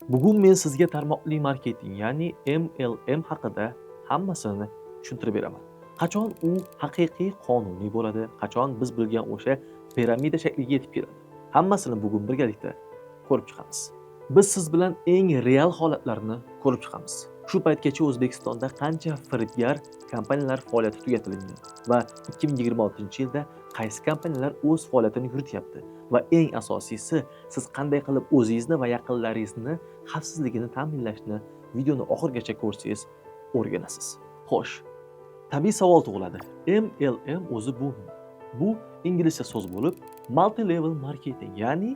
Bugun men sizga tarmoqli marketing, ya'ni MLM haqida hammasini tushuntirib beraman. Qachon u haqiqiy qonuniy bo'ladi, qachon biz bilgan o'sha piramida shakliga yetib keladi. Hammasini bugun birgalikda ko'rib chiqamiz. Biz siz bilan eng real holatlarni ko'rib chiqamiz. Shu paytgacha O'zbekistonda qancha firibgar kompaniyalar faoliyati tugatilgan va 2026-yilda qaysi kompaniyalar o'z faoliyatini yurityapti va eng asosiysi siz qanday qilib o'zingizni va yaqinlaringizni xavfsizligini ta'minlashni videoni oxirigacha ko'rsangiz o'rganasiz. Xo'sh, tabiiy savol tug'iladi. MLM o'zi bu nima? Bu inglizcha so'z bo'lib, multi level marketing, ya'ni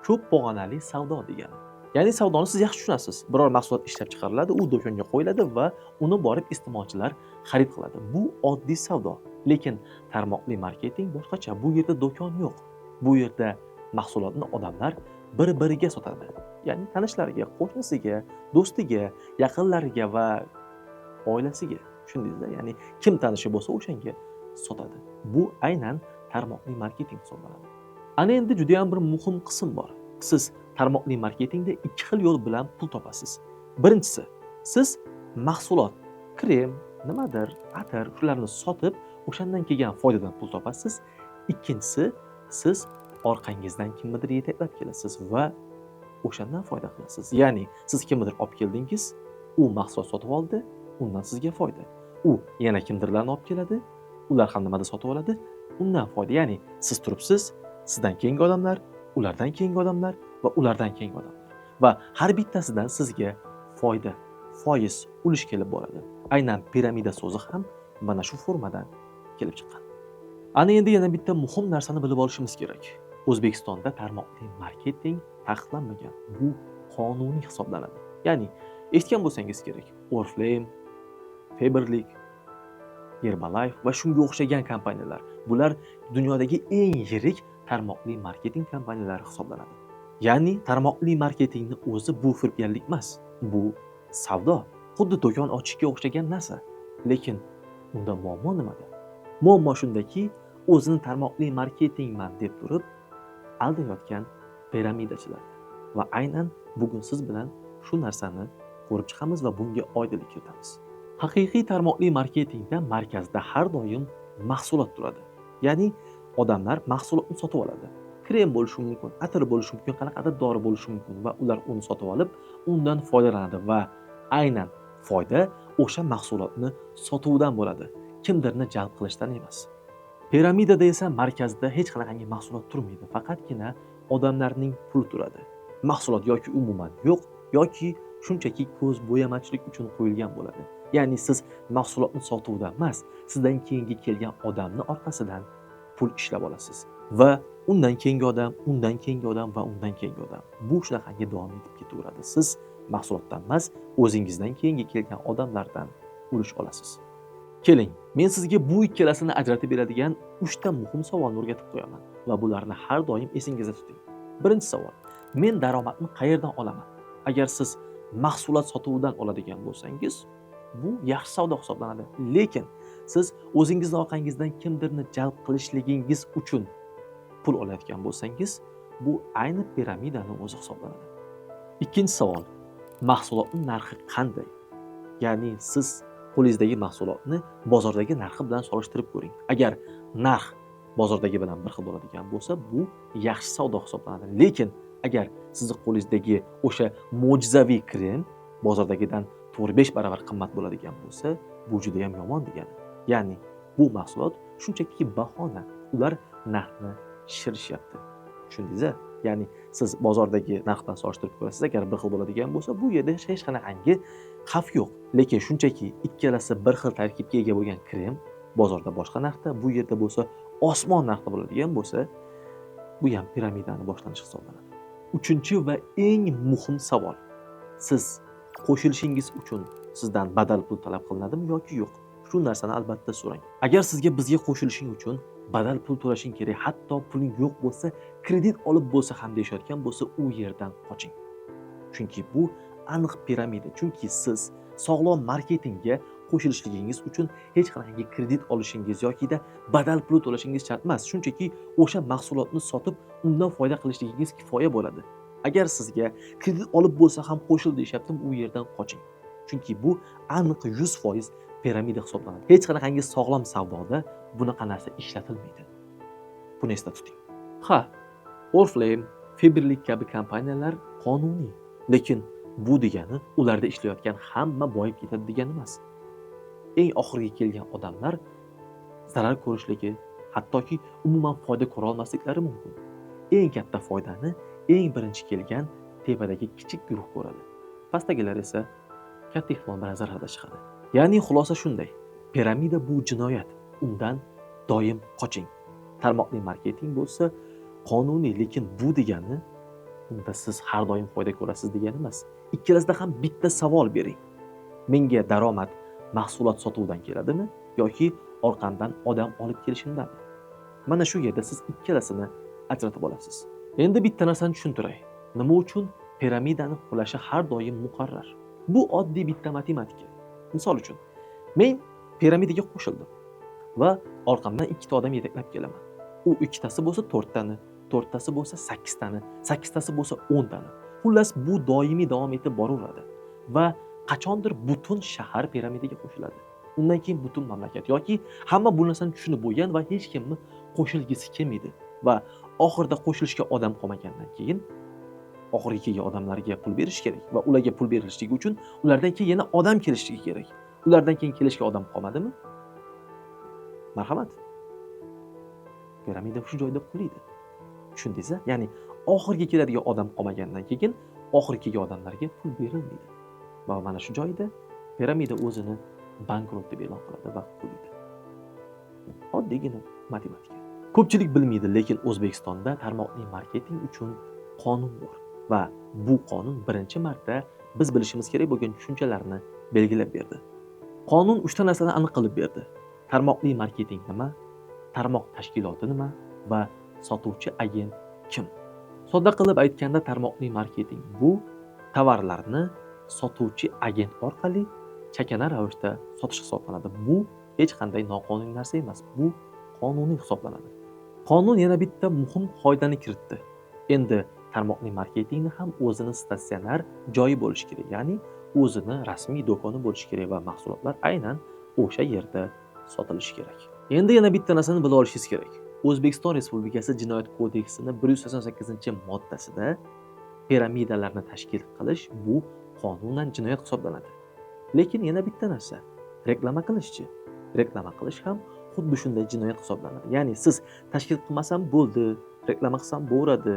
ko'p pog'onali savdo degani. Ya'ni savdoni siz yaxshi tushunasiz. Biror mahsulot ishlab chiqariladi, u do'konga qo'yiladi va uni borib iste'molchilar xarid qiladi. Bu oddiy savdo. Lekin tarmoqli marketing boshqacha. Bu yerda do'kon yo'q. Bu yerda mahsulotni odamlar bir-biriga sotadi. Ya'ni tanishlariga, qo'shnisiga, do'stiga, yaqinlariga va oilasiga. Tushundingizda? Ya'ni kim tanishi bo'lsa o'shanga sotadi. Bu aynan tarmoqli marketing hisoblanadi. Ana endi juda ham bir muhim qism bor. Siz tarmoqli marketingda ikki xil yo'l bilan pul topasiz. Birinchisi, siz mahsulot, krem, nimadir, atir, shularni sotib, o'shandan kelgan foydadan pul topasiz. Ikkinchisi, siz orqangizdan kimnidir yetaklab kelasiz va o'shandan foyda qilasiz. Ya'ni siz kimnidir olib keldingiz, u mahsulot sotib oldi, undan sizga foyda. U yana kimdirlarni olib keladi, ular ham nimadir sotib oladi, undan foyda. Ya'ni siz turibsiz, sizdan keyingi odamlar, ulardan keyingi odamlar va ulardan keyingi odamlar. Va har bittasidan sizga foyda, foiz, ulush kelib boradi. Aynan piramida so'zi ham mana shu formadan kelib chiqqan. Ana endi yana bitta muhim narsani bilib olishimiz kerak. O'zbekistonda tarmoqli marketing taqiqlanmagan. Bu qonuniy hisoblanadi. Ya'ni eshitgan bo'lsangiz kerak. Oriflame, Faberlic, Herbalife va shunga o'xshagan kompaniyalar. Bular dunyodagi eng yirik tarmoqli marketing kompaniyalari hisoblanadi. Ya'ni tarmoqli marketingni o'zi bu firibgarlik emas. Bu savdo. Xuddi do'kon ochishga o'xshagan narsa. Lekin unda muammo nimada? Muammo shundaki, o'zini tarmoqli marketingman deb turib aldayotgan piramidachilar. Va aynan bugun siz bilan shu narsani ko'rib chiqamiz va bunga oydinlik kiritamiz. Haqiqiy tarmoqli marketingda markazda har doim mahsulot turadi. Ya'ni odamlar mahsulotni sotib oladi. Krem bo'lishi mumkin, atir bo'lishi mumkin, qanaqadir dori bo'lishi mumkin va ular uni sotib olib, undan foydalanadi va aynan foyda o'sha mahsulotni sotuvdan bo'ladi. Kimdirni jalb qilishdan emas. Piramidada esa markazda hech qanaqangi mahsulot turmaydi, faqatgina odamlarning puli turadi. Mahsulot yoki umuman yo'q, yoki shunchaki ko'z bo'yamachilik uchun qo'yilgan bo'ladi. Ya'ni siz mahsulotni sotuvdan emas, sizdan keyingi kelgan odamni orqasidan pul ishlab olasiz. Va undan keyingi odam, undan keyingi odam va undan keyingi odam. Bu shunaqangi davom etib ketaveradi. Siz mahsulotdan emas, o'zingizdan keyingi kelgan odamlardan ulush olasiz. Keling, men sizga bu ikkalasini ajratib beradigan 3 ta muhim savolni o'rgatib qo'yaman va bularni har doim esingizda tuting. Birinchi savol: men daromadni qayerdan olaman? Agar siz mahsulot sotuvidan oladigan bo'lsangiz, bu yaxshi savdo hisoblanadi. Lekin siz o'zingizning orqangizdan kimdirni jalb qilishligingiz uchun pul olayotgan bo'lsangiz, bu ayni piramidani o'zi hisoblanadi. Ikkinchi savol: mahsulotning narxi qanday? Ya'ni siz qo'lingizdagi mahsulotni bozordagi narxi bilan solishtirib ko'ring. Agar narx bozordagi bilan bir xil bo'ladigan bo'lsa, bu yaxshi savdo hisoblanadi. Lekin agar sizning qo'lingizdagi o'sha mo'jizaviy krem bozordagidan 4-5 barobar qimmat bo'ladigan bo'lsa, bu juda ham yomon degani. Ya'ni bu mahsulot shunchaki bahona. Ular narxni shishirishyapti. Tushundingiz-a? Ya'ni siz bozordagi narx bilan solishtirib ko'rasiz, agar bir xil bo'ladigan bo'lsa, bu yerda hech qanaqangi xavf yo'q. Lekin shunchaki ikkalasi bir xil tarkibga ega bo'lgan krem bozorda boshqa narxda, bu yerda bo'lsa osmon narxda bo'ladigan bo'lsa, bu ham piramidani boshlanishi hisoblanadi. Uchinchi va eng muhim savol: siz qo'shilishingiz uchun sizdan badal pul talab qilinadimi yoki yo'q? Shu narsani albatta so'rang. Agar sizga bizga qo'shilishing uchun badal pul to'lashing kerak, hatto puling yo'q bo'lsa, kredit olib bo'lsa ham deyishayotgan bo'lsa, u yerdan qoching. Chunki bu aniq piramida. Chunki siz sog'lom marketingga qo'shilishligingiz uchun hech qanday kredit olishingiz yoki-da badal pul to'lashingiz shart emas. Shunchaki o'sha mahsulotni sotib, undan foyda qilishligingiz kifoya bo'ladi. Agar sizga kredit olib bo'lsa ham qo'shil deyishyaptimi, u yerdan qoching. Chunki bu aniq 100% piramida hisoblanadi. Hech qanaqangi sog'lom savdoda bunaqa narsa ishlatilmaydi. Buni esda tuting. Ha, Oriflame, Fiberlik kabi kompaniyalar qonuniy, lekin bu degani ularda ishlayotgan hamma boyib ketadi degani emas. Eng oxirgi kelgan odamlar zarar ko'rishligi, hattoki umuman foyda ko'ra olmasliklari mumkin. Eng katta foydani eng birinchi kelgan tepadagi kichik guruh ko'radi. Pastdagilar esa katta ehtimol bilan zararda chiqadi. Ya'ni xulosa shunday. Piramida bu jinoyat. Undan doim qoching. Tarmoqli marketing bo'lsa qonuniy, lekin bu degani unda siz har doim foyda ko'rasiz degani emas. Ikkalasida ham bitta savol bering. Menga daromad mahsulot sotuvdan keladimi yoki orqamdan odam olib kelishimdanmi? Mana shu yerda siz ikkalasini ajratib olasiz. Endi bitta narsani tushuntiray. Nima uchun piramidani qulashi har doim muqarrar? Bu oddiy bitta matematika. Misol uchun, men piramidaga qo'shildim va orqamdan ikkita odam yetaklab kelaman. U ikkitasi bo'lsa 4 tani, 4 tasi bo'lsa 8 tani, 8 tasi bo'lsa 10 tani. Xullas bu doimiy davom etib boraveradi va qachondir butun shahar piramidaga qo'shiladi. Undan keyin butun mamlakat yoki hamma bu narsani tushunib bo'lgan va hech kimni qo'shilgisi kelmaydi va oxirida qo'shilishga odam qolmagandan keyin oxirgi kelgan odamlarga pul berish kerak va ularga pul berilishligi uchun ulardan keyin yana odam kelishligi kerak. Ulardan keyin kelishga odam qolmadimi? Marhamat. Piramida shu joyda quliydi. Tushundingizmi? Ya'ni oxirgi keladigan odam qolmagandan keyin oxirgi kelgan odamlarga pul berilmaydi. Va mana shu joyda piramida o'zini bankrot deb e'lon qiladi va quliydi. Oddiygina matematika. Ko'pchilik bilmaydi, lekin O'zbekistonda tarmoqli marketing uchun qonun bor va bu qonun birinchi marta biz bilishimiz kerak bo'lgan tushunchalarni belgilab berdi. Qonun 3 ta narsani aniq qilib berdi. Tarmoqli marketing nima, tarmoq tashkiloti nima va sotuvchi agent kim? Sodda qilib aytganda tarmoqli marketing bu tovarlarni sotuvchi agent orqali chakana ravishda sotish hisoblanadi. Bu hech qanday noqonuniy narsa emas. Bu qonuniy hisoblanadi. Qonun yana bitta muhim qoidani kiritdi. Endi tarmoqli marketingni ham o'zini statsionar joyi bo'lishi kerak. Ya'ni o'zini rasmiy do'koni bo'lishi kerak va mahsulotlar aynan o'sha yerda sotilishi kerak. Endi yana bitta narsani bilib olishingiz kerak. O'zbekiston Respublikasi Jinoyat kodeksining 188-moddasida piramidalarni tashkil qilish bu qonunan jinoyat hisoblanadi. Lekin yana bitta narsa, reklama qilishchi. Reklama qilish ham xuddi shunday jinoyat hisoblanadi. Ya'ni siz tashkil qilmasam bo'ldi, reklama qilsam bo'lardi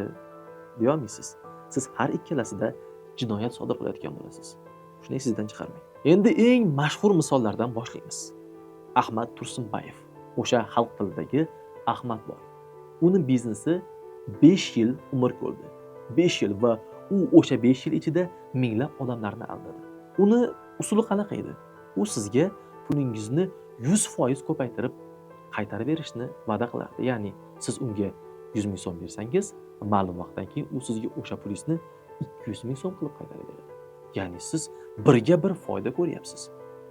deya olmaysiz. Siz har ikkalasida jinoyat sodir qilayotgan bo'lasiz. Shuni sizdan chiqarmang. Endi eng mashhur misollardan boshlaymiz. Ahmad Tursunbayev, o'sha xalq tilidagi Ahmadboy. Uni biznesi 5 yil umr ko'rdi. 5 yil va u o'sha 5 yil ichida minglab odamlarni aldadi. Uni usuli qanaqa edi? U sizga pulingizni 100% ko'paytirib qaytarib berishni va'da qilardi. Ya'ni siz unga 100 ming so'm bersangiz, ma'lum vaqtdan keyin u sizga o'sha pulingizni 200 ming so'm qilib qaytarib beradi. Ya'ni siz birga bir foyda ko'ryapsiz.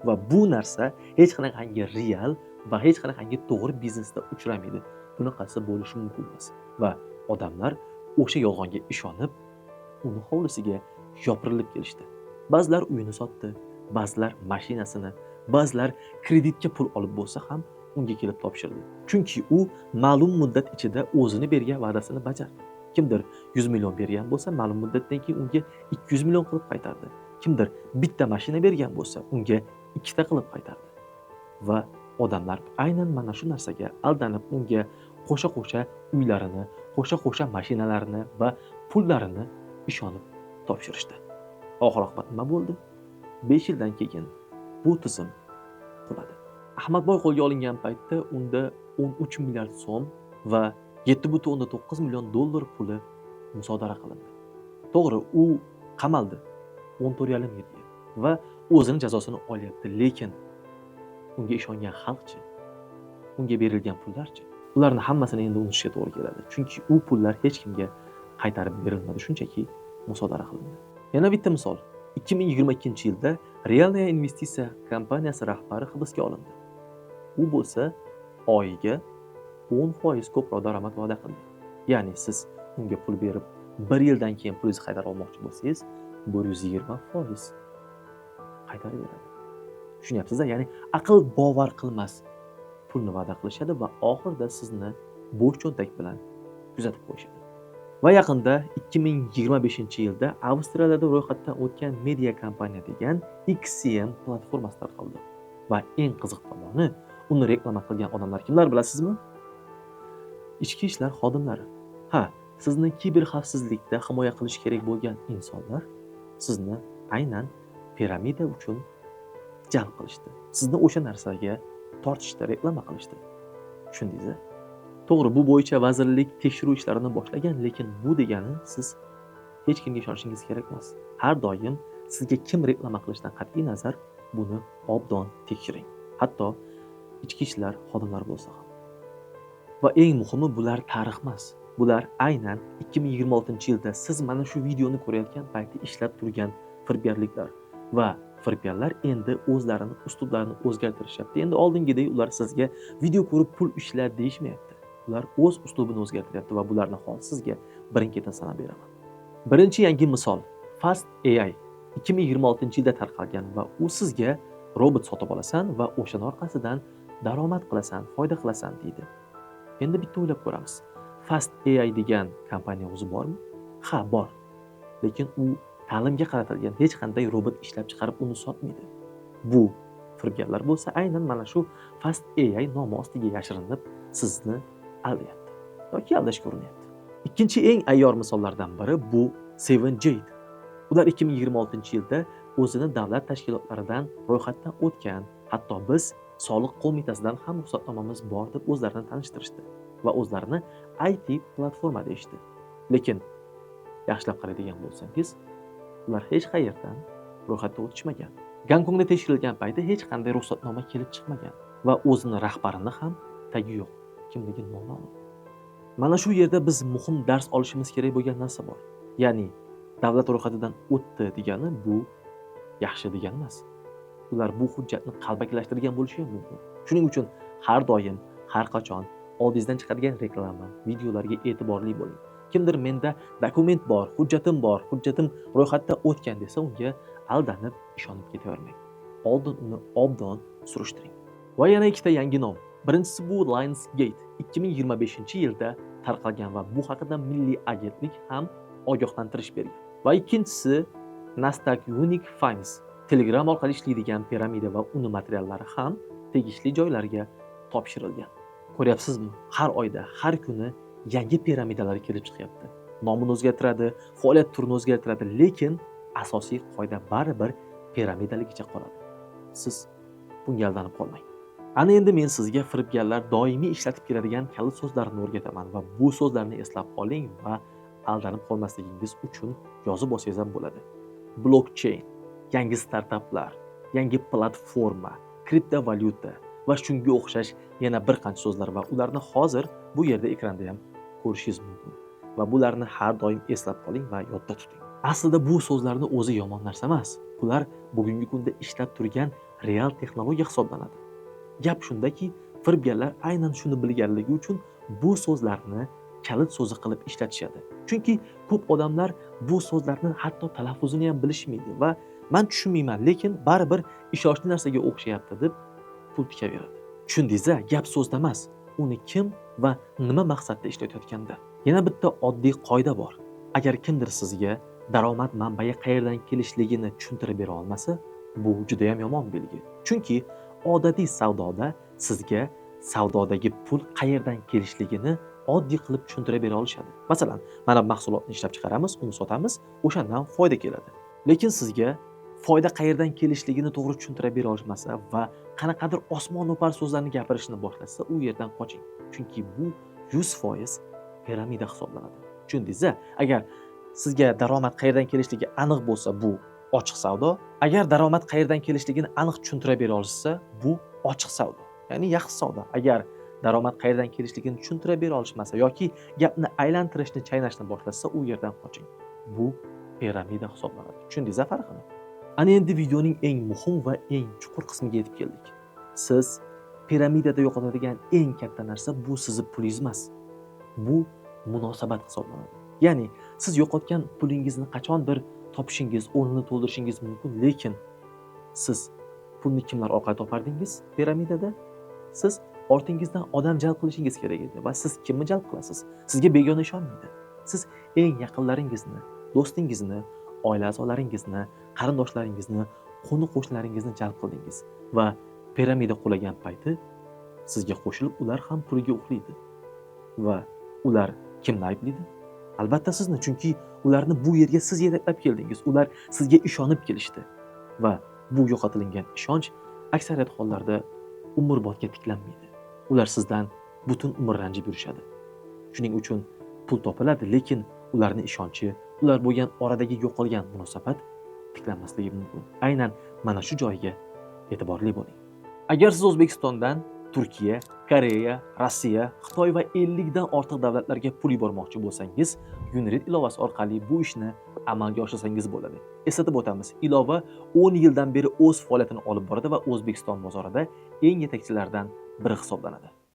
Va bu narsa hech qanaqangi real va hech qanaqangi to'g'ri biznesda uchramaydi. Bunaqasi bo'lishi mumkin emas. Va odamlar o'sha yolg'onga ishonib, uni hovlisiga yopirilib kelishdi. Ba'zilar uyini sotdi, ba'zilar mashinasini, ba'zilar kreditga pul olib bo'lsa ham unga kelib topshirdi. Chunki u ma'lum muddat ichida o'zini bergan va'dasini bajardi. Kimdir 100 million bergan bo'lsa, ma'lum muddatdan keyin unga 200 million qilib qaytardi. Kimdir bitta mashina bergan bo'lsa, unga ikkita qilib qaytardi. Va odamlar aynan mana shu narsaga aldanib unga qo'sha-qo'sha uylarini, qo'sha-qo'sha mashinalarini va pullarini ishonib topshirishdi. Oxir-oqibat nima bo'ldi? 5 yildan keyin bu tizim quladi. Ahmadboy qo'lga olingan paytda unda 13 milliard so'm va 7,9 million dollar puli musodara qilindi. To'g'ri, u qamaldi 14,5 yilga va o'zini jazosini olyapti, lekin unga ishongan xalqchi, unga berilgan pullarchi? Ularni hammasini endi unutishga to'g'ri keladi. Chunki u pullar hech kimga qaytarib berilmadi, shunchaki musodara qilindi. Yana bitta misol. 2022-yilda Realnaya investitsiya kompaniyasi rahbari hibsga olindi. U bo'lsa oyiga 10% ko'proq daromad va'da qildi. Ya'ni siz unga pul berib 1 yildan keyin pulingizni qaytarib olmoqchi bo'lsangiz, 120% qaytarib beradi. Tushunyapsiz-a? Ya'ni aql bovar qilmas pulni va'da qilishadi va oxirida sizni bo'sh cho'ntak bilan kuzatib qo'yishadi. Va yaqinda 2025-yilda Avstraliyada ro'yxatdan o'tgan media kompaniya degan XCM platformasi tarqaldi. Va eng qiziq tomoni, uni reklama qilgan odamlar kimlar bilasizmi? Ichki ishlar xodimlari. Ha, sizni kiberxavfsizlikda himoya qilish kerak bo'lgan insonlar sizni aynan piramida uchun jalb qilishdi. Sizni o'sha narsaga tortishdi, reklama qilishdi. Tushundingiz-a? To'g'ri, bu bo'yicha vazirlik tekshiruv ishlarini boshlagan, lekin bu degani siz hech kimga ishonishingiz kerak emas. Har doim sizga kim reklama qilishidan qat'iy nazar buni obdon tekshiring. Hatto ichki ishlar xodimlari bo'lsa ham. Va eng muhimi, bular tarix emas. Bular aynan 2026-yilda siz mana shu videoni ko'rayotgan paytda ishlab turgan firibgarliklar va firibgarlar endi o'zlarini uslublarini o'zgartirishyapti. Endi oldingidek ular sizga video ko'rib pul ishla deyishmayapti. Ular o'z uslubini o'zgartiryapti va bularni hozir sizga birin-ketin sanab beraman. Birinchi yangi misol Fast AI 2026-yilda tarqalgan va u sizga robot sotib olasan va o'shaning orqasidan daromad qilasan, foyda qilasan deydi. Endi bitta o'ylab ko'ramiz. Fast AI degan kompaniya o'zi bormi? Ha, bor. Lekin u ta'limga qaratilgan hech qanday robot ishlab chiqarib uni sotmaydi. Bu firibgarlar bo'lsa aynan mana shu Fast AI nomi ostiga yashirinib sizni aldayapti yoki aldashga urinyapti. Ikkinchi eng ayyor misollardan biri bu 7Jade. Ular 2026-yilda o'zini davlat tashkilotlaridan ro'yxatdan o'tgan, hatto biz soliq qo'mitasidan ham ruxsatnomamiz bor deb o'zlarini tanishtirishdi va o'zlarini IT platforma deyishdi. Lekin yaxshilab qaraydigan bo'lsangiz, ular hech qayerdan ro'yxatdan o'tishmagan. Gonkongda tekshirilgan paytda hech qanday ruxsatnoma kelib chiqmagan va o'zini rahbarini ham tagi yo'q, kimligi noma'lum. Mana shu yerda biz muhim dars olishimiz kerak bo'lgan narsa bor. Ya'ni davlat ro'yxatidan o'tdi degani bu yaxshi degani emas. Ular bu hujjatni qalbakilashtirgan bo'lishi ham mumkin. Shuning uchun har doim, har qachon oldingizdan chiqadigan reklama, videolarga e'tiborli bo'ling. Kimdir menda dokument bor, hujjatim ro'yxatdan o'tgan desa, unga aldanib ishonib ketavermang. Oldin uni obdon surishtiring. Va yana ikkita yangi nom. Birinchisi bu Lionsgate 2025-yilda tarqalgan va bu haqida milliy agentlik ham ogohlantirish bergan. Va ikkinchisi Nasdaq Unique Finance. Telegram orqali ishlaydigan piramida va uni materiallari ham tegishli joylarga topshirilgan. Ko'ryapsizmi? Har oyda, har kuni yangi piramidalar kelib chiqyapti. Nomini o'zgartiradi, faoliyat turini o'zgartiradi, lekin asosiy qoida baribir piramidaligicha qoladi. Siz bunga aldanib qolmang. Ana endi men sizga firibgarlar doimiy ishlatib keladigan kalit so'zlarni o'rgataman va bu so'zlarni eslab qoling va aldanib qolmasligingiz uchun yozib olsangiz ham bo'ladi. Blockchain, yangi startaplar, yangi platforma, kriptovalyuta va shunga o'xshash yana bir qancha so'zlar va ularni hozir bu yerda ekranda ham ko'rishingiz mumkin. Va bularni har doim eslab qoling va yodda tuting. Aslida bu so'zlarni o'zi yomon narsa emas. Bular bugungi kunda ishlab turgan real texnologiya hisoblanadi. Gap shundaki, firibgarlar aynan shuni bilganligi uchun bu so'zlarni kalit so'zi qilib ishlatishadi. Chunki ko'p odamlar bu so'zlarni hatto talaffuzini ham bilishmaydi va men tushunmayman, lekin baribir ishonchli narsaga o'xshayapti deb pul tikaveradi. Tushundingiz-a? Gap so'zda emas, uni kim va nima maqsadda ishlatayotganda. Yana bitta oddiy qoida bor. Agar kimdir sizga daromad manbai qayerdan kelishligini tushuntirib bera olmasa, bu juda ham yomon belgi. Chunki odatiy savdoda sizga savdodagi pul qayerdan kelishligini oddiy qilib tushuntirib bera olishadi. Masalan, mana mahsulotni ishlab chiqaramiz, uni sotamiz, o'shandan foyda keladi. Lekin sizga foyda qayerdan kelishligini to'g'ri tushuntirib bera olmasa va qanaqadir osmon o'par so'zlarni gapirishni boshlasa, u yerdan qoching. Chunki bu 100% piramida hisoblanadi. Tushundingiz-a? Agar sizga daromad qayerdan kelishligi aniq bo'lsa, bu ochiq savdo. Agar daromad qayerdan kelishligini aniq tushuntirib bera olsa, bu ochiq savdo. Ya'ni yaxshi savdo. Agar daromad qayerdan kelishligini tushuntirib bera olishmasa yoki gapni aylantirishni, chaynashni boshlasa, u yerdan qoching. Bu piramida hisoblanadi. Tushundingiz-a farqini? Ana endi videoning eng muhim va eng chuqur qismiga yetib keldik. Siz piramidada yo'qotadigan eng katta narsa bu sizning pulingiz emas. Bu munosabat hisoblanadi. Ya'ni Siz yo'qotgan pulingizni qachondir topishingiz, o'rnini to'ldirishingiz mumkin, lekin siz pulni kimlar orqali topardingiz piramidada? Siz ortingizdan odam jalb qilishingiz kerak edi va siz kimni jalb qilasiz? Sizga begona ishonmaydi. Siz eng yaqinlaringizni, do'stingizni, oila a'zolaringizni, qarindoshlaringizni, qo'ni-qo'shnilaringizni jalb qildingiz va piramida qulagan payti sizga qo'shilib ular ham puliga uxlaydi. Va ular kimni ayblaydi? Albatta sizni, chunki ularni bu yerga siz yetaklab keldingiz. Ular sizga ishonib kelishdi va bu yo'qotilgan ishonch aksariyat hollarda umrbodga tiklanmaydi. Ular sizdan butun umr ranjib yurishadi. Shuning uchun pul topiladi, lekin ularning ishonchi, ular bo'lgan oradagi yo'qolgan munosabat tiklanmasligi mumkin. Aynan mana shu joyga e'tiborli bo'ling. Agar siz O'zbekistondan Turkiya, Koreya, Rossiya, Xitoy va 50 dan ortiq davlatlarga pul yubormoqchi bo'lsangiz, Unread ilovasi orqali bu ishni amalga oshirsangiz bo'ladi. Eslatib o'tamiz, ilova 10 yildan beri o'z faoliyatini olib boradi va O'zbekiston bozorida eng yetakchilardan biri hisoblanadi.